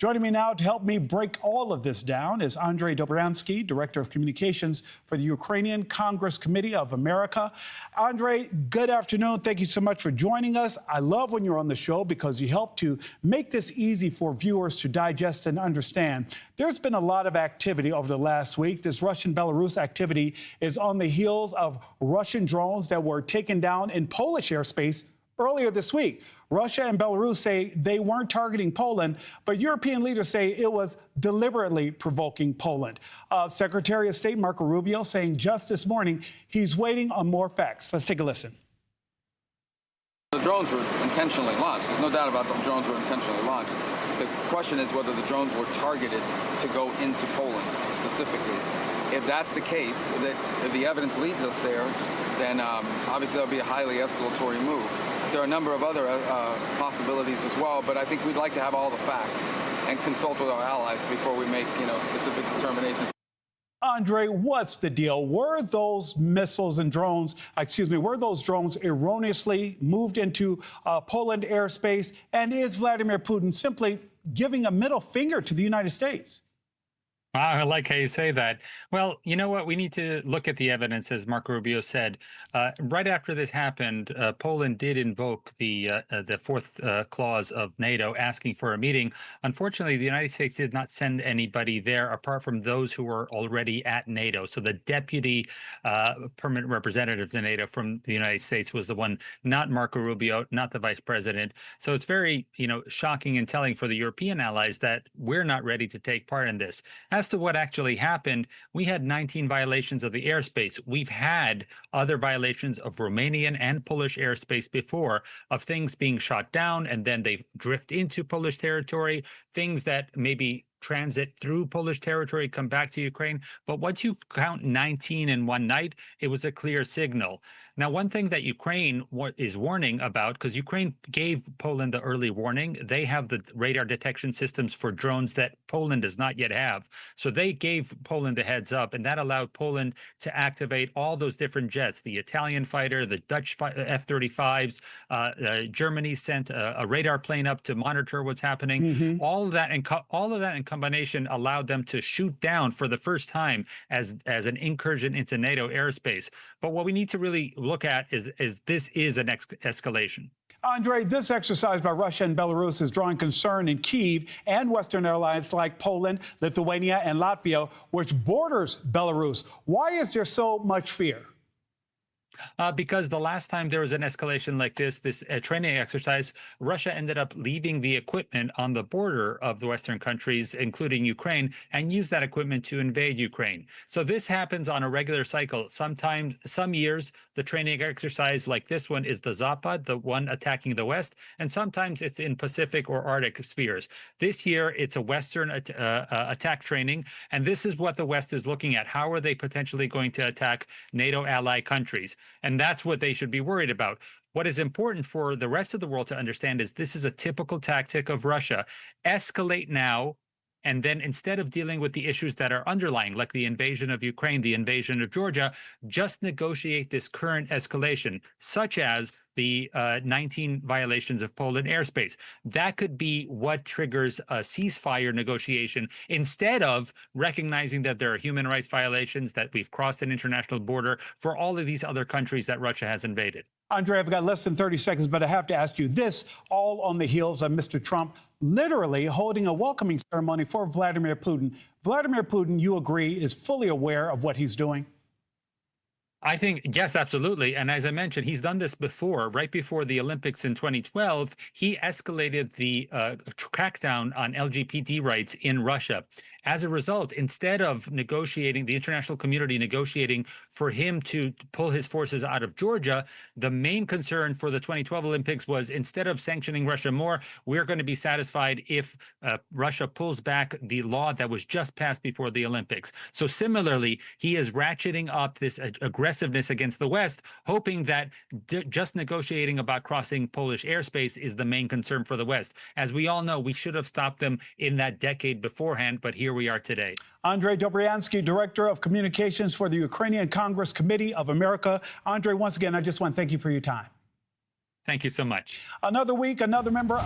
Joining me now to help me break all of this down is Andrij Dobriansky, Director of Communications for the Ukrainian Congress Committee of America. Andrij, good afternoon. Thank you so much for joining us. I love when you're on the show because you help to make this easy for viewers to digest and understand. There's been a lot of activity over the last week. This Russian-Belarus activity is on the heels of Russian drones that were taken down in Polish airspace earlier this week. Russia and Belarus say they weren't targeting Poland, but European leaders say it was deliberately provoking Poland. Secretary of State Marco Rubio saying just this morning he's waiting on more facts. Let's take a listen. The drones were intentionally launched. There's no doubt about the drones were intentionally launched. The question is whether the drones were targeted to go into Poland specifically. If that's the case, if the evidence leads us there, then obviously that would be a highly escalatory move. There are a number of other possibilities as well, but I think we'd like to have all the facts and consult with our allies before we make, specific determinations. Andrij, what's the deal? Were those missiles and drones, were those drones erroneously moved into Poland airspace? And is Vladimir Putin simply giving a middle finger to the United States? I like how you say that. Well, you know what? We need to look at the evidence, as Marco Rubio said. Right after this happened, Poland did invoke the fourth clause of NATO, asking for a meeting. Unfortunately, the United States did not send anybody there apart from those who were already at NATO. So the deputy permanent representative to NATO from the United States was the one, not Marco Rubio, not the vice president. So it's very, shocking and telling for the European allies that we're not ready to take part in this. As to what actually happened, we had 19 violations of the airspace. We've had other violations of Romanian and Polish airspace before, of things being shot down and then they drift into Polish territory, things that maybe transit through Polish territory, come back to Ukraine. But once you count 19 in one night, it was a clear signal. Now, one thing that Ukraine is warning about, because Ukraine gave Poland the early warning, they have the radar detection systems for drones that Poland does not yet have. So they gave Poland the heads up, and that allowed Poland to activate all those different jets, the Italian fighter, the Dutch F-35s, Germany sent a radar plane up to monitor what's happening. Mm-hmm. All of that in combination allowed them to shoot down for the first time as an incursion into NATO airspace. But what we need to really look at is this is an escalation. Andrij, this exercise by Russia and Belarus is drawing concern in Kyiv and Western allies like Poland, Lithuania, and Latvia, which borders Belarus. Why is there so much fear? Because the last time there was an escalation like this training exercise, Russia ended up leaving the equipment on the border of the Western countries, including Ukraine, and used that equipment to invade Ukraine. So this happens on a regular cycle. Sometimes, some years, the training exercise like this one is the Zapad, the one attacking the West, and sometimes it's in Pacific or Arctic spheres. This year, it's a Western attack training, and this is what the West is looking at. How are they potentially going to attack NATO ally countries? And that's what they should be worried about. What is important for the rest of the world to understand is this is a typical tactic of Russia. Escalate now, and then instead of dealing with the issues that are underlying, like the invasion of Ukraine, the invasion of Georgia, just negotiate this current escalation, such as the 19 violations of Poland airspace. That could be what triggers a ceasefire negotiation, instead of recognizing that there are human rights violations, that we've crossed an international border for all of these other countries that Russia has invaded. Andrij, I've got less than 30 seconds, but I have to ask you this, all on the heels of Mr. Trump literally holding a welcoming ceremony for Vladimir Putin. Vladimir Putin, you agree, is fully aware of what he's doing? I think, yes, absolutely. And as I mentioned, he's done this before. Right before the Olympics in 2012, he escalated the crackdown on LGBT rights in Russia. As a result, instead of negotiating, the international community negotiating for him to pull his forces out of Georgia, the main concern for the 2012 Olympics was, instead of sanctioning Russia more, we're going to be satisfied if Russia pulls back the law that was just passed before the Olympics. So similarly, he is ratcheting up this aggressiveness against the West, hoping that just negotiating about crossing Polish airspace is the main concern for the West. As we all know, we should have stopped them in that decade beforehand, but here we are today. Andrij Dobriansky, Director of Communications for the Ukrainian Congress Committee of America. Andrij, once again, I just want to thank you for your time. Thank you so much. Another week, another member of